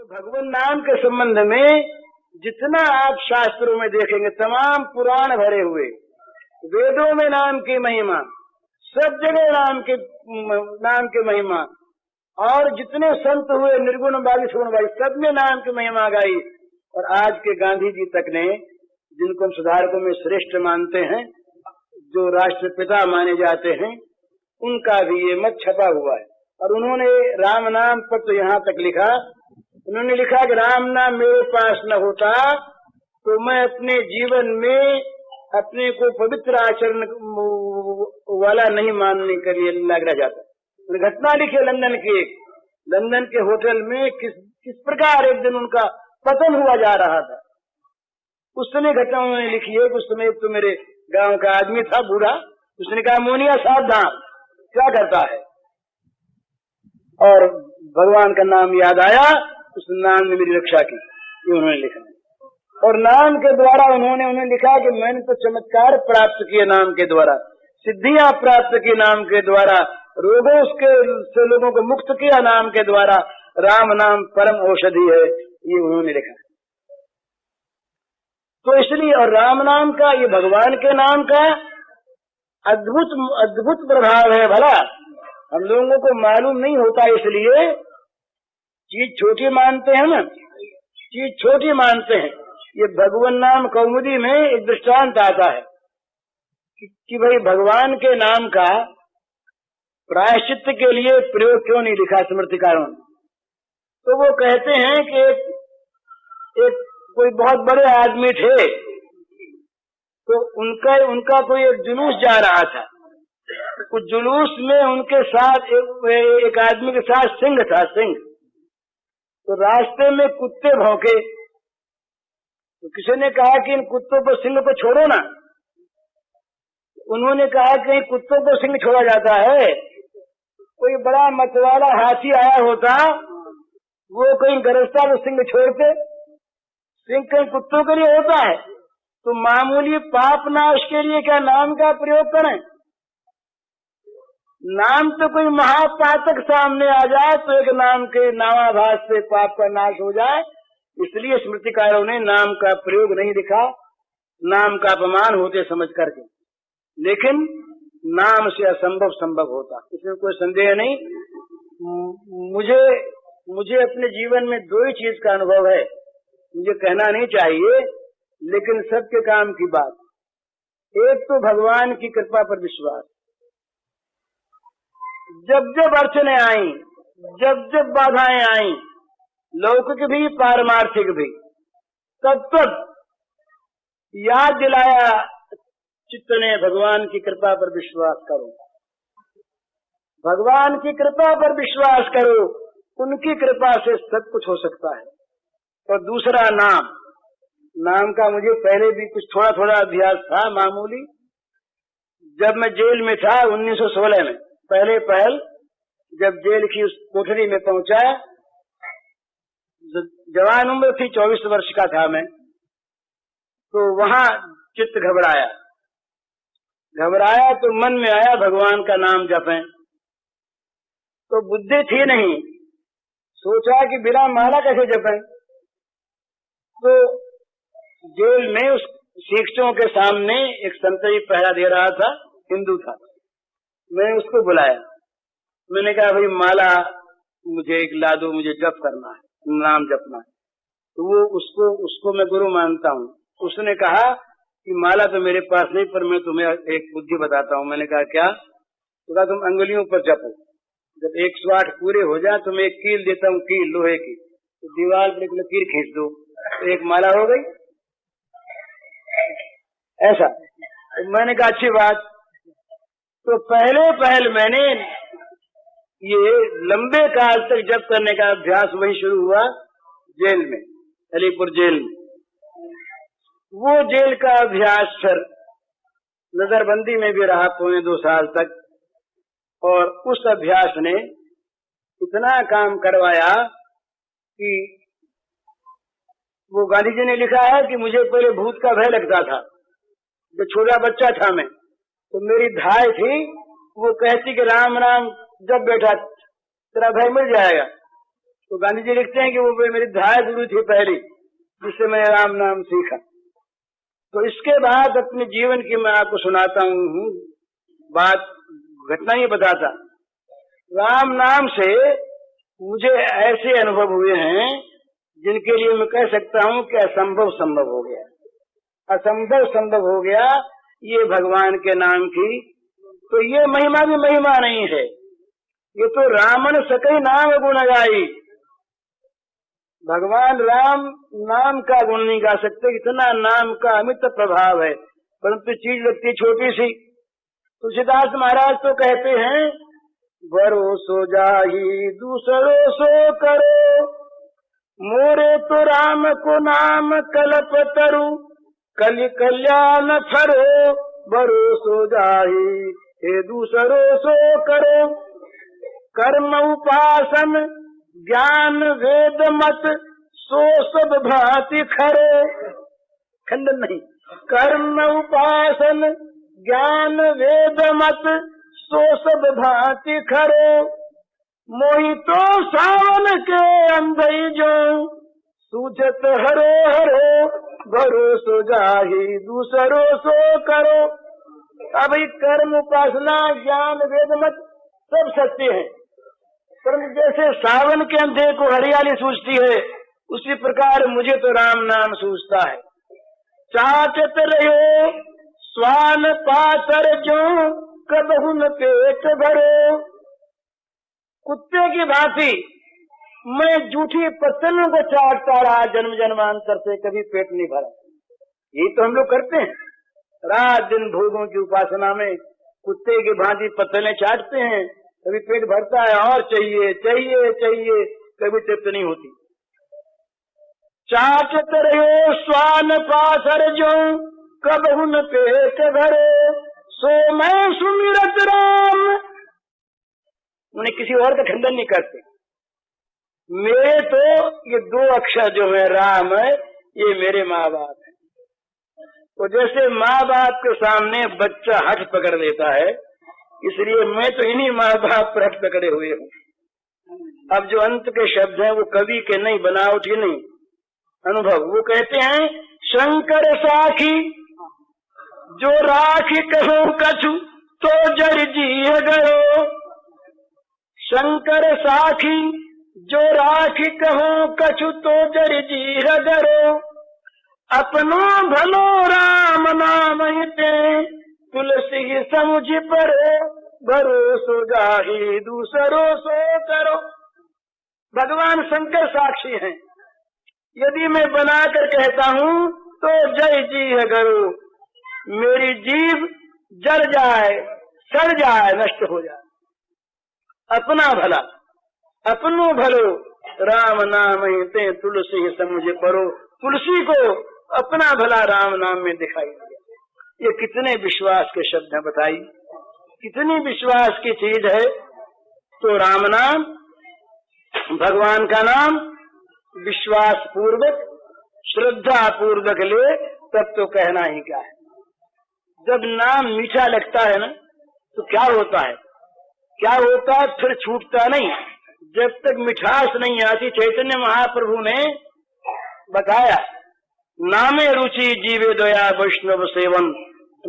तो भगवान नाम के संबंध में जितना आप शास्त्रों में देखेंगे, तमाम पुराण भरे हुए, वेदों में नाम की महिमा, सब जगह नाम की महिमा, और जितने संत हुए निर्गुण बागी सगुण बागी, सब में नाम की महिमा गाई। और आज के गांधी जी तक ने, जिनको हम सुधारकों में श्रेष्ठ मानते हैं, जो राष्ट्रपिता माने जाते हैं, उनका भी ये मत छपा हुआ है। और उन्होंने राम नाम पर तो यहाँ तक लिखा, उन्होंने लिखा कि राम नाम मेरे पास न होता तो मैं अपने जीवन में अपने को पवित्र आचरण वाला नहीं मानने के लिए लग रह जाता। घटना लिखी लंदन के होटल में किस प्रकार एक दिन उनका पतन हुआ जा रहा था। उस समय घटना उन्होंने लिखी है कि उस समय तो मेरे गांव का आदमी था, बूढ़ा, उसने कहा मोनिया सावधान, क्या करता है? और भगवान का नाम याद आया, उस नाम ने मेरी रक्षा की, ये उन्होंने लिखा। और नाम के द्वारा उन्होंने लिखा कि मैंने तो चमत्कार प्राप्त किए नाम के द्वारा, सिद्धियां प्राप्त की नाम के द्वारा, रोगों से लोगों को मुक्त किया नाम के द्वारा, राम नाम परम औषधि है, ये उन्होंने लिखा। तो इसलिए और राम नाम का, ये भगवान के नाम का अद्भुत प्रभाव है। भला हम लोगों को मालूम नहीं होता, इसलिए चीज छोटी मानते हैं ना, चीज छोटी मानते हैं। ये भगवान नाम कौमुदी में एक दृष्टांत आता है कि भाई भगवान के नाम का प्रायश्चित के लिए प्रयोग क्यों नहीं लिखा स्मृतिकारों ने। तो वो कहते हैं कि एक कोई बहुत बड़े आदमी थे, तो उनका कोई एक जुलूस जा रहा था। उस जुलूस में उनके साथ एक आदमी के साथ सिंह था, सिंह। तो रास्ते में कुत्ते भौंके, तो किसी ने कहा कि इन कुत्तों को, सिंह को छोड़ो ना। उन्होंने कहा कि कुत्तों को सिंह छोड़ा जाता है? कोई बड़ा मतवाला हाथी आया होता, वो कहीं गरजता तो सिंह छोड़ते? सिंह कहीं कुत्तों के लिए होता है? तो मामूली पाप नाश के लिए क्या नाम का प्रयोग करें? नाम तो कोई महापातक सामने आ जाए तो एक नाम के नामाभास से पाप का नाश हो जाए, इसलिए स्मृतिकारों ने नाम का प्रयोग नहीं लिखा, नाम का अपमान होते समझ करके। लेकिन नाम से असंभव संभव होता, इसमें कोई संदेह नहीं। मुझे अपने जीवन में दो ही चीज का अनुभव है, मुझे कहना नहीं चाहिए लेकिन सबके काम की बात। एक तो भगवान की कृपा पर विश्वास। जब जब अड़चने आई, जब जब बाधाएं आई, लौकिक भी पारमार्थिक भी, तब तब याद दिलाया चित्त ने भगवान की कृपा पर विश्वास करो, भगवान की कृपा पर विश्वास करो, उनकी कृपा से सब कुछ हो सकता है। और दूसरा नाम का मुझे पहले भी कुछ थोड़ा थोड़ा अभ्यास था, मामूली। जब मैं जेल में था 1916 में, पहल जब जेल की उस कोठरी में पहुंचा, जवान उम्र थी, 24 वर्ष का था मैं, तो वहां चित्त घबराया तो मन में आया भगवान का नाम जपें। तो बुद्धि थी नहीं, सोचा कि बिना माला कैसे जपें। तो जेल में उस शिक्षकों के सामने एक संतरी पहरा दे रहा था, हिंदू था। मैंने उसको बुलाया, मैंने कहा भाई माला मुझे एक ला दो, मुझे जप करना है, नाम जपना है। तो वो उसको मैं गुरु मानता हूँ। उसने कहा कि माला तो मेरे पास नहीं, पर मैं तुम्हें एक बुद्धि बताता हूँ। मैंने कहा क्या? तो कहा तुम अंगुलियों पर जपो, जब 108 पूरे हो जाए तो मैं एक कील देता हूँ, कील लोहे की, तो दीवार पर एक लकीर खींच दो, तो एक माला हो गई। ऐसा तो मैंने कहा अच्छी बात। तो पहल मैंने ये लंबे काल तक जप करने का अभ्यास वही शुरू हुआ जेल में, अलीपुर जेल में। वो जेल का अभ्यास फिर नजरबंदी में भी रहा 2.25 साल तक, और उस अभ्यास ने इतना काम करवाया कि वो गांधी जी ने लिखा है कि मुझे पहले भूत का भय लगता था। जब छोटा बच्चा था मैं, तो मेरी धाय थी, वो कहती कि राम राम जब बेटा तेरा भय मिट जाएगा। तो गांधी जी लिखते हैं कि वो मेरी धाय गुरु थी पहली, जिससे मैं राम नाम सीखा। तो इसके बाद अपने जीवन की मैं आपको सुनाता हूँ बात, घटना ही बताता। राम नाम से मुझे ऐसे अनुभव हुए हैं जिनके लिए मैं कह सकता हूँ कि असंभव संभव हो गया, असंभव संभव हो गया ये भगवान के नाम की। तो ये महिमा भी महिमा नहीं है, ये तो रामन सकई नाम गुण गाई। भगवान राम नाम का गुण नहीं गा सकते, इतना नाम का अमित प्रभाव है, परंतु चीज लगती छोटी सी। तुलसीदास महाराज तो कहते हैं, भरोसो जाही दूसरो सो करो, मोरे तो राम को नाम कल्प तरु, कलि कल्याण फरो, भरोसो जाही हे दूसरो सो करो। कर्म उपासन ज्ञान वेद मत, सो सब भांति खरो। खंडन नहीं, कर्म उपासन ज्ञान वेद मत, सो सब भांति खरो। मोहि तो सावन के अंधई जो, सूझत हरो हरो, भरोसो जाही दूसरो सो करो। अब कर्म उपासना ज्ञान वेद मत सब सत्य है, परंतु जैसे सावन के अंधे को हरियाली सूझती है, उसी प्रकार मुझे तो राम नाम सूझता है। चाटत रहो स्वान पातर जो, कबहु न पेट भरो। कुत्ते की भांति मैं जूठी पत्तलों को चाटता रहा जन्म जन्मांतर से, कभी पेट नहीं भरा। यही तो हम लोग करते हैं, रात दिन भोगों की उपासना में कुत्ते की भांति पत्तलें चाटते हैं, कभी पेट भरता है और चाहिए चाहिए चाहिए, कभी तृप्त नहीं होती। चाटत रहो स्वान पासर जो, कबहु न पेट भरो, सो मैं सुमिरत राम। उन्हें किसी और का खंडन नहीं करते। मेरे तो ये दो अक्षर जो है राम है, ये मेरे माँ बाप है। तो जैसे माँ बाप के सामने बच्चा हठ पकड़ लेता है, इसलिए मैं तो इन्हीं माँ बाप पर हठ पकड़े हुए हूँ। अब जो अंत के शब्द हैं वो कवि के नहीं, बनावटी नहीं, अनुभव। वो कहते हैं, शंकर साखी जो राखी कहो कछु, तो जर जी गयो। शंकर साखी जो राखी कहो कछु, तो जर जी गयो। अपनो भलो राम नाम हिते, तुलसी समुझ परो, भरोसो जाही दूसरो सो करो। भगवान शंकर साक्षी हैं। यदि मैं बनाकर कहता हूँ तो जय जी है गरो, मेरी जीव जल जाए, सड़ जाए, नष्ट हो जाए। अपना भला अपनो भलो, राम नाम हिते, तुलसी समुझ परो। तुलसी को अपना भला राम नाम में दिखाई दिया। ये कितने विश्वास के शब्द हैं, बताइए, कितनी विश्वास की चीज है। तो राम नाम, भगवान का नाम विश्वास पूर्वक, श्रद्धा पूर्वक ले, तब तो कहना ही क्या है। जब नाम मीठा लगता है ना, तो क्या होता है, क्या होता है, फिर छूटता नहीं। जब तक मिठास नहीं आती, चैतन्य महाप्रभु ने बताया, नामे रुचि जीवे दया वैष्णव सेवन।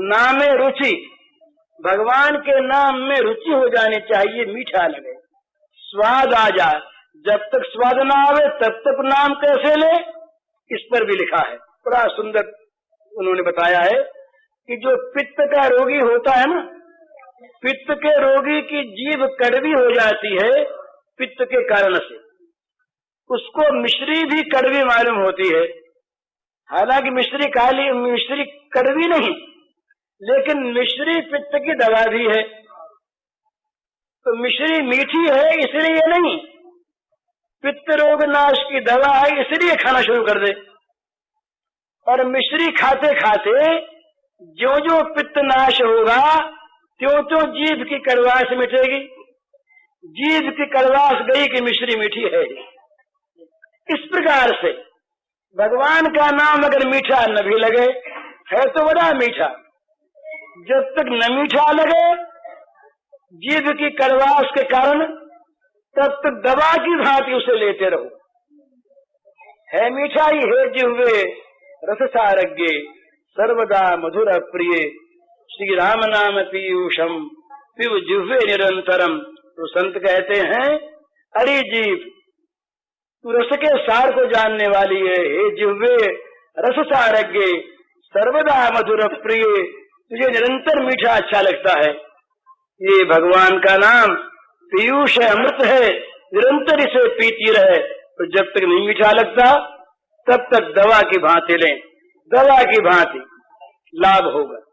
नामे रुचि, भगवान के नाम में रुचि हो जानी चाहिए, मीठा लगे, स्वाद आ जाए। जब तक स्वाद ना आवे तब तक नाम कैसे ले, इस पर भी लिखा है, बड़ा सुंदर उन्होंने बताया है कि जो पित्त का रोगी होता है ना, पित्त के रोगी की जीभ कड़वी हो जाती है पित्त के कारण से, उसको मिश्री भी कड़वी मालूम होती है। हालांकि मिश्री काली, मिश्री कड़वी नहीं, लेकिन मिश्री पित्त की दवा भी है। तो मिश्री मीठी है इसलिए नहीं, पित्त रोग नाश की दवा है इसलिए खाना शुरू कर दे। और मिश्री खाते खाते जो जो पित्त नाश होगा, त्यों त्यों जीभ की कड़वास मिटेगी। जीभ की कड़वास गई कि मिश्री मीठी है। इस प्रकार से भगवान का नाम अगर मीठा न भी लगे, है तो बड़ा मीठा। जब तक न मीठा लगे, जीभ की कड़वास के कारण तब तक दवा की भांति उसे लेते रहो। है मिठाई है जिह्वे रस सारज्ञे, सर्वदा मधुर प्रिय, श्री राम नाम पीयूषम पिब जिह्वे निरंतरम। तो संत कहते हैं, अरे जीव, तू रस के सार को जानने वाली है, हे जिह्वे रस सारज्ञे, सर्वदा मधुर प्रिय, तुझे निरंतर मीठा अच्छा लगता है। ये भगवान का नाम पीयूष है, अमृत है, निरंतर इसे पीती रहे। तो जब तक नहीं मीठा लगता तब तक दवा की भांति लें, दवा की भांति लाभ होगा।